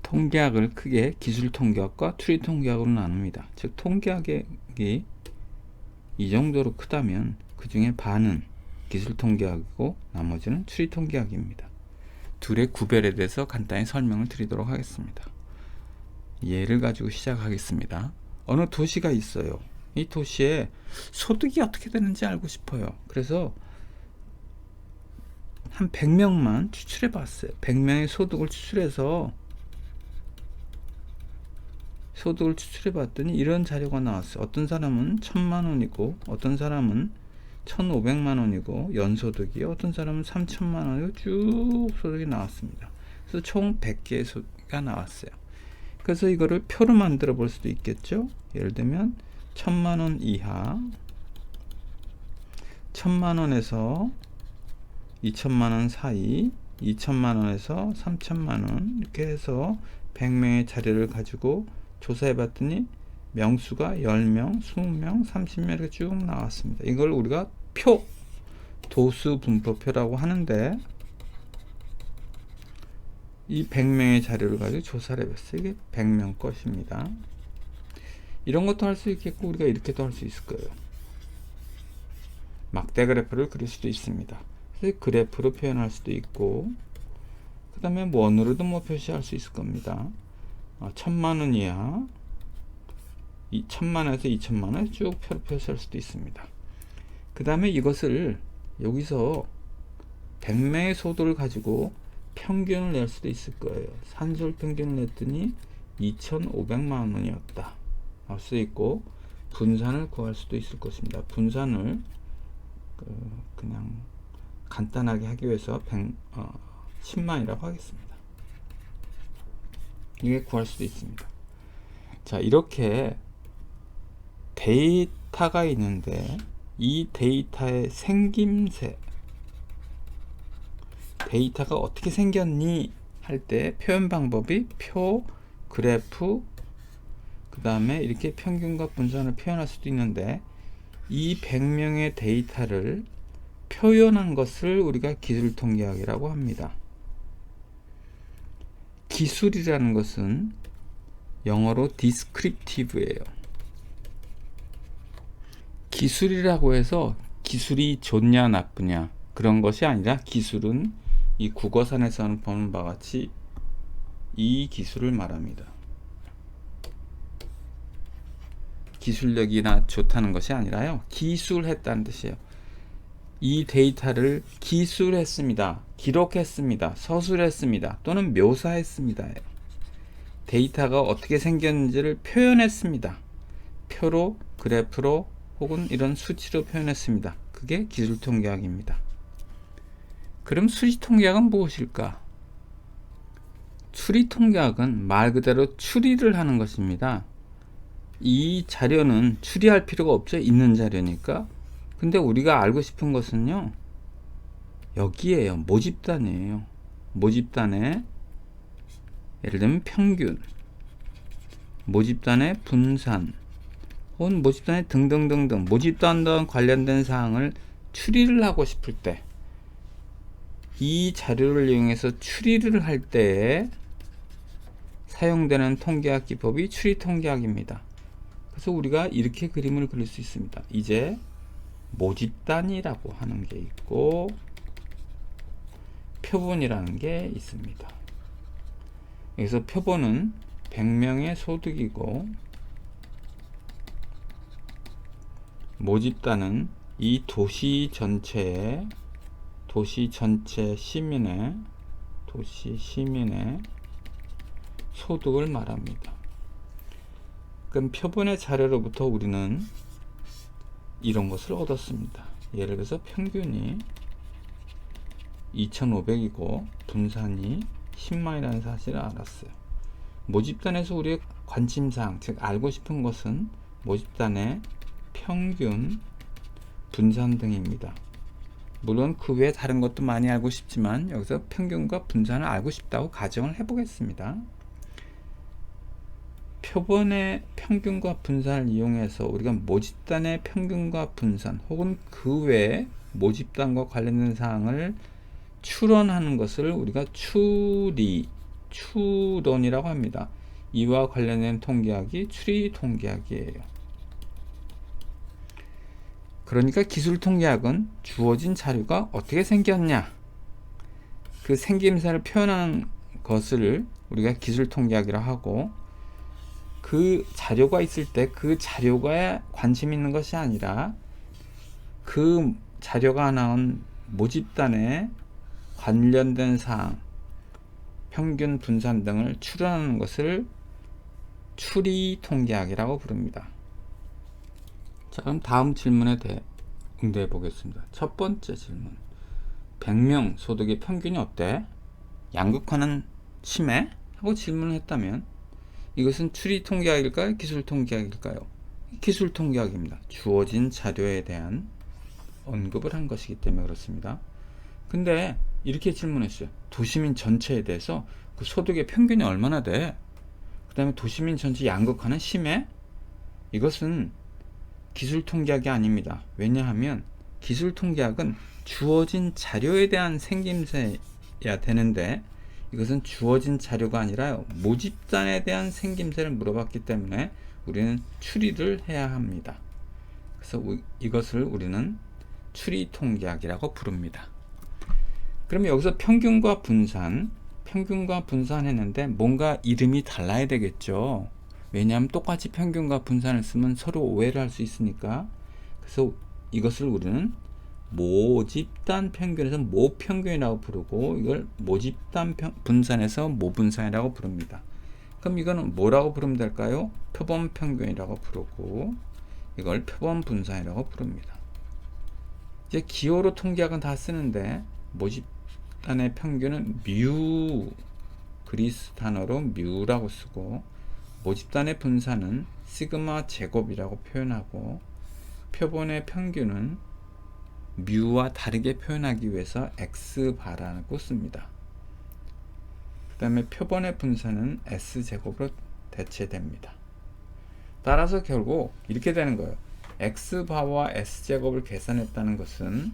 통계학을 크게 기술 통계학과 추리 통계학으로 나눕니다. 즉 통계학이 이 정도로 크다면 그 중에 반은 기술 통계학이고 나머지는 추리 통계학입니다. 둘의 구별에 대해서 간단히 설명을 드리도록 하겠습니다. 예를 가지고 시작하겠습니다. 어느 도시가 있어요. 이 도시에 소득이 어떻게 되는지 알고 싶어요. 그래서 한 100명만 추출해 봤어요. 100명의 소득을 추출해 봤더니 이런 자료가 나왔어요. 어떤 사람은 1000만 원이고 어떤 사람은 1500만 원이고 연소득이 어떤 사람은 3000만 원이고 쭉 소득이 나왔습니다. 그래서 총 100개의 소득이 나왔어요. 그래서 이거를 표로 만들어 볼 수도 있겠죠. 예를 들면 1000만 원 이하 1000만 원에서 2000만 원 사이 2000만 원에서 3000만 원 이렇게 해서 100명의 자료를 가지고 조사해 봤더니 명수가 10명, 20명, 30명 이렇게 쭉 나왔습니다. 이걸 우리가 표, 도수 분포표라고 하는데 이 100명의 자료를 가지고 조사를 해봤어요. 이게 100명 것입니다. 이런 것도 할 수 있겠고 우리가 이렇게도 할 수 있을 거예요. 막대 그래프를 그릴 수도 있습니다. 그래서 그래프로 표현할 수도 있고 그 다음에 원으로도 표시할 수 있을 겁니다. 1000만 원 이하 1000만 원에서 2000만 원 쭉 표로 표시할 수도 있습니다. 그 다음에 이것을 여기서 100명의 소득을 가지고 평균을 낼 수도 있을 거예요. 산술 평균을 냈더니 2500만 원이었다 할 수 있고 분산을 구할 수도 있을 것입니다. 분산을 그냥 간단하게 하기 위해서 10만이라고 하겠습니다. 이게 구할 수도 있습니다. 자, 이렇게 데이터가 있는데 이 데이터의 생김새, 데이터가 어떻게 생겼니 할 때 표현 방법이 표, 그래프, 그 다음에 이렇게 평균과 분산을 표현할 수도 있는데 이 100명의 데이터를 표현한 것을 우리가 기술 통계학이라고 합니다. 기술이라는 것은 영어로 descriptive예요. 기술이라고 해서 기술이 좋냐 나쁘냐 그런 것이 아니라 기술은 이 국어산에서 보는 바와 같이 이 기술을 말합니다. 기술력이나 좋다는 것이 아니라요. 기술했다는 뜻이에요. 이 데이터를 기술했습니다. 기록했습니다. 서술했습니다. 또는 묘사했습니다. 데이터가 어떻게 생겼는지를 표현했습니다. 표로, 그래프로 혹은 이런 수치로 표현했습니다. 그게 기술통계학입니다. 그럼 수리통계학은 무엇일까? 추리통계학은 말 그대로 추리를 하는 것입니다. 이 자료는 추리할 필요가 없죠. 있는 자료니까. 근데 우리가 알고 싶은 것은요, 여기에요. 모집단이에요. 모집단의 예를 들면 평균, 모집단의 분산, 혹은 모집단의 등등등등 모집단과 관련된 사항을 추리를 하고 싶을 때 이 자료를 이용해서 추리를 할 때에 사용되는 통계학 기법이 추리통계학입니다. 그래서 우리가 이렇게 그림을 그릴 수 있습니다. 이제 모집단이라고 하는 게 있고 표본이라는 게 있습니다. 여기서 표본은 100명의 소득이고 모집단은 이 도시 전체 시민의 소득을 말합니다. 그럼 표본의 자료로부터 우리는 이런 것을 얻었습니다. 예를 들어서 평균이 2500이고 분산이 10만이라는 사실을 알았어요. 모집단에서 우리의 관심사항, 즉 알고 싶은 것은 모집단의 평균, 분산 등입니다. 물론 그 외에 다른 것도 많이 알고 싶지만 여기서 평균과 분산을 알고 싶다고 가정을 해보겠습니다. 표본의 평균과 분산을 이용해서 우리가 모집단의 평균과 분산 혹은 그 외에 모집단과 관련된 사항을 추론하는 것을 우리가 추론이라고 합니다. 이와 관련된 통계학이 추리 통계학이에요. 그러니까 기술 통계학은 주어진 자료가 어떻게 생겼냐, 그 생김새를 표현하는 것을 우리가 기술 통계학이라 하고, 그 자료가 있을 때 그 자료가 관심 있는 것이 아니라 그 자료가 나온 모집단에 관련된 사항, 평균 분산 등을 추론하는 것을 추리 통계학이라고 부릅니다. 자, 그럼 다음 질문에 대해 응대해 보겠습니다. 첫 번째 질문. 100명 소득의 평균이 어때? 양극화는 심해? 하고 질문을 했다면 이것은 추리 통계학일까요? 기술 통계학일까요? 기술 통계학입니다. 주어진 자료에 대한 언급을 한 것이기 때문에 그렇습니다. 근데 이렇게 질문했어요. 도시민 전체에 대해서 그 소득의 평균이 얼마나 돼? 그 다음에 도시민 전체 양극화는 심해? 이것은 기술 통계학이 아닙니다. 왜냐하면 기술 통계학은 주어진 자료에 대한 생김새야 되는데, 이것은 주어진 자료가 아니라 모집단에 대한 생김새를 물어봤기 때문에 우리는 추리를 해야 합니다. 그래서 이것을 우리는 추리 통계학이라고 부릅니다. 그러면 여기서 평균과 분산했는데 뭔가 이름이 달라야 되겠죠. 왜냐하면 똑같이 평균과 분산을 쓰면 서로 오해를 할 수 있으니까. 그래서 이것을 우리는 모집단 평균에서 모평균이라고 부르고, 이걸 모집단 분산에서 모분산이라고 부릅니다. 그럼 이거는 뭐라고 부르면 될까요? 표본 평균이라고 부르고, 이걸 표본 분산이라고 부릅니다. 이제 기호로 통계학은 다 쓰는데 모집단의 평균은 뮤, 그리스 단어로 뮤라고 쓰고, 모집단의 분산은 시그마 제곱이라고 표현하고, 표본의 평균은 뮤와 다르게 표현하기 위해서 x바라고 씁니다. 그 다음에 표본의 분산은 s제곱으로 대체됩니다. 따라서 결국 이렇게 되는 거예요. x바와 s제곱을 계산했다는 것은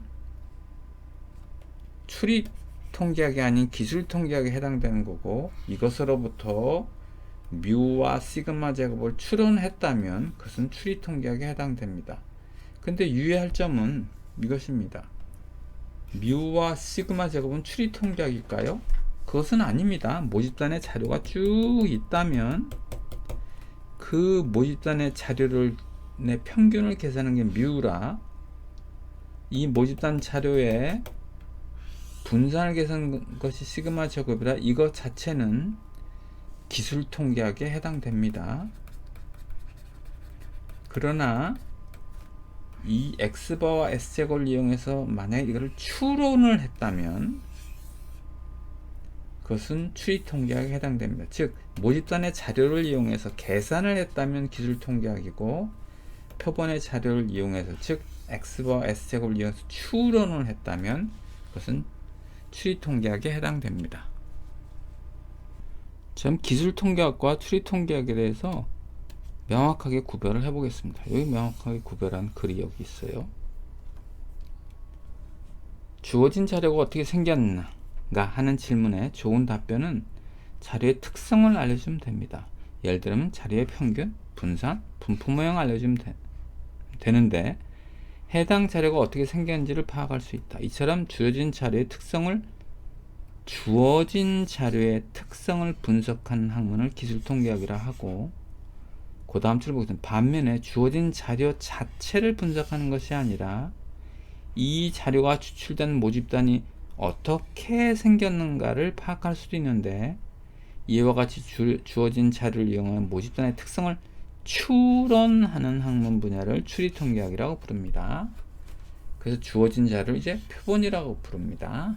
추리 통계학이 아닌 기술 통계학에 해당되는 거고, 이것으로부터 뮤와 시그마 제곱을 추론했다면 그것은 추리 통계학에 해당됩니다. 근데 유의할 점은 이것입니다. 뮤와 시그마 제곱은 추리 통계학일까요? 그것은 아닙니다. 모집단의 자료가 쭉 있다면 그 모집단의 자료를 내 평균을 계산하는 게 뮤라, 이 모집단 자료의 분산을 계산한 것이 시그마 제곱이라 이것 자체는 기술 통계학에 해당됩니다. 그러나 이 x바와 s제곱을 이용해서 만약에 이걸 추론을 했다면 그것은 추리 통계학에 해당됩니다. 즉 모집단의 자료를 이용해서 계산을 했다면 기술 통계학이고, 표본의 자료를 이용해서, 즉 x바와 s제곱을 이용해서 추론을 했다면 그것은 추리 통계학에 해당됩니다. 지금 기술 통계학과 추리 통계학에 대해서 명확하게 구별을 해 보겠습니다. 여기 명확하게 구별한 글이 여기 있어요. 주어진 자료가 어떻게 생겼는가 하는 질문에 좋은 답변은 자료의 특성을 알려주면 됩니다. 예를 들면 자료의 평균, 분산, 분포 모형 알려주면 되는데, 해당 자료가 어떻게 생겼는지를 파악할 수 있다. 이처럼 주어진 자료의 특성을 분석하는 학문을 기술 통계학이라 하고, 그 다음 줄을 보겠습니다. 반면에 주어진 자료 자체를 분석하는 것이 아니라 이 자료가 추출된 모집단이 어떻게 생겼는가를 파악할 수도 있는데, 이와 같이 주어진 자료를 이용한 모집단의 특성을 추론하는 학문 분야를 추리 통계학이라고 부릅니다. 그래서 주어진 자료를 이제 표본이라고 부릅니다.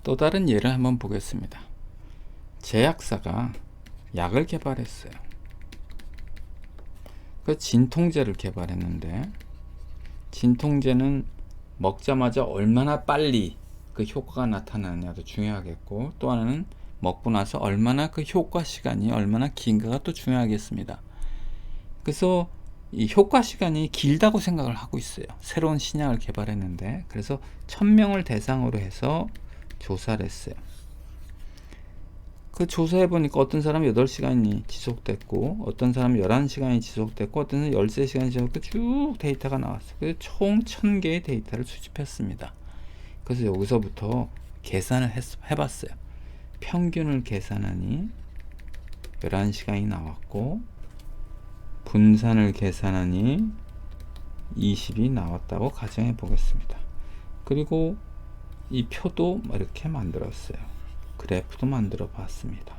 또 다른 예를 한번 보겠습니다. 제약사가 약을 개발했어요. 그 진통제를 개발했는데, 진통제는 먹자마자 얼마나 빨리 그 효과가 나타나느냐도 중요하겠고, 또 하나는 먹고 나서 얼마나 그 효과 시간이 얼마나 긴가가 또 중요하겠습니다. 그래서 이 효과 시간이 길다고 생각을 하고 있어요. 새로운 신약을 개발했는데, 그래서 1000명을 대상으로 해서 조사를 했어요. 그 조사해 보니까 어떤 사람은 8시간이 지속됐고, 어떤 사람은 11시간이 지속됐고, 어떤 사람은 13시간이 지속됐고, 쭉 데이터가 나왔어요. 그래서 총 1000개의 데이터를 수집했습니다. 그래서 여기서부터 계산을 해봤어요. 평균을 계산하니 11시간이 나왔고, 분산을 계산하니 20이 나왔다고 가정해 보겠습니다. 그리고 이 표도 이렇게 만들었어요. 그래프도 만들어 봤습니다.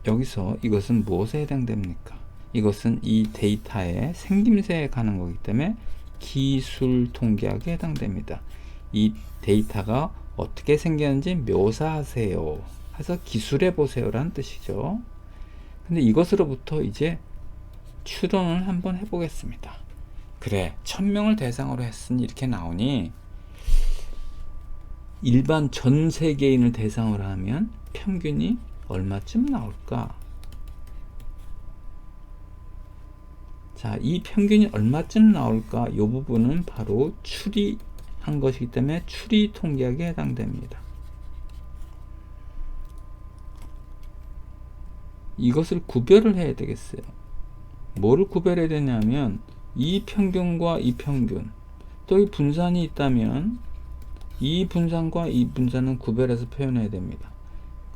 여기서 이것은 무엇에 해당됩니까? 이것은 이 데이터의 생김새에 관한 거기 때문에 기술 통계학에 해당됩니다. 이 데이터가 어떻게 생겼는지 묘사하세요. 해서 기술해 보세요 라는 뜻이죠. 근데 이것으로부터 이제 추론을 한번 해보겠습니다. 그래, 1000명을 대상으로 했으니 이렇게 나오니, 일반 전 세계인을 대상으로 하면 평균이 얼마쯤 나올까? 자, 이 평균이 얼마쯤 나올까? 이 부분은 바로 추리한 것이기 때문에 추리 통계학에 해당됩니다. 이것을 구별을 해야 되겠어요. 뭐를 구별해야 되냐면, 이 평균과 이 평균, 또 이 분산이 있다면 이 분산과 이 분산은 구별해서 표현해야 됩니다.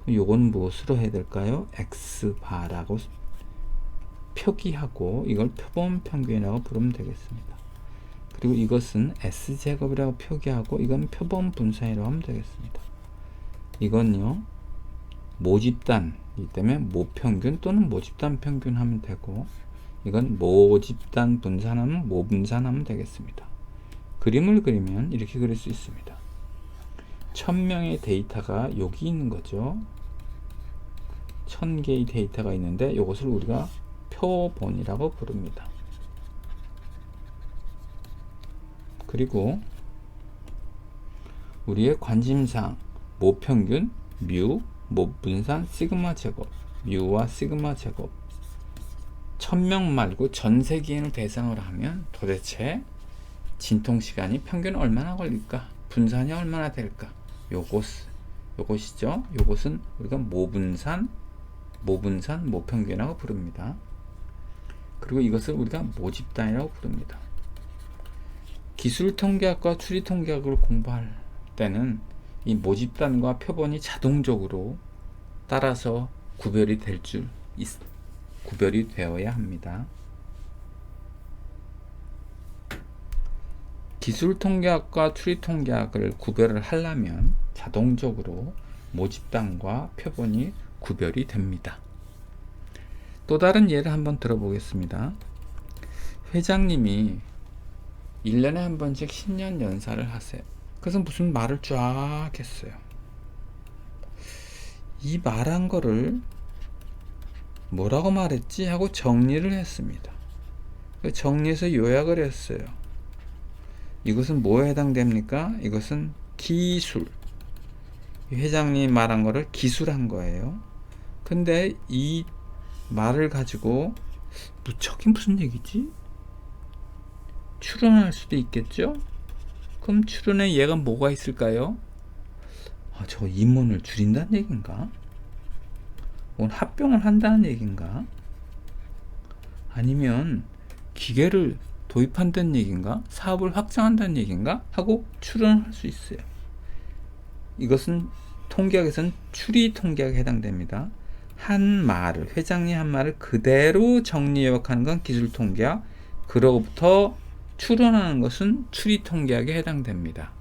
그럼 요건 무엇으로 해야 될까요? X바라고 표기하고 이걸 표본 평균이라고 부르면 되겠습니다. 그리고 이것은 S제곱이라고 표기하고 이건 표본 분산이라고 하면 되겠습니다. 이건요, 모집단이기 때문에 모평균 또는 모집단 평균 하면 되고, 이건 모집단 분산하면 모분산하면 되겠습니다. 그림을 그리면 이렇게 그릴 수 있습니다. 1000명의 데이터가 여기 있는 거죠. 1000개의 데이터가 있는데 이것을 우리가 표본이라고 부릅니다. 그리고 우리의 관심사항 모평균, 뮤, 모분산, 시그마 제곱, 뮤와 시그마 제곱. 1000명 말고 전 세계인을 대상으로 하면 도대체 진통시간이 평균 얼마나 걸릴까? 분산이 얼마나 될까? 요것이죠. 요것은 우리가 모분산, 모평균이라고 부릅니다. 그리고 이것을 우리가 모집단이라고 부릅니다. 기술통계학과 추리통계학을 공부할 때는 이 모집단과 표본이 자동적으로 따라서 구별이 되어야 합니다. 기술통계학과 추리통계학을 구별을 하려면 자동적으로 모집단과 표본이 구별이 됩니다. 또 다른 예를 한번 들어보겠습니다. 회장님이 1년에 한 번씩 신년 연사를 하세요. 그래서 무슨 말을 쫙 했어요. 이 말한 거를 뭐라고 말했지 하고 정리를 했습니다. 정리해서 요약을 했어요. 이것은 뭐에 해당됩니까? 이것은 기술. 회장님이 말한 거를 기술한 거예요. 근데 이 말을 가지고 저게 무슨 얘기지? 추론할 수도 있겠죠? 그럼 추론의 예가 뭐가 있을까요? 저 인문을 줄인다는 얘기인가? 혹은 합병을 한다는 얘기인가? 아니면 기계를 도입한다는 얘기인가? 사업을 확장한다는 얘기인가? 하고 추론할 수 있어요. 이것은 통계학에서는 추리 통계학에 해당됩니다. 한 말을, 회장님 한 말을 그대로 정리 요약하는 건 기술 통계학, 그로부터 추론하는 것은 추리 통계학에 해당됩니다.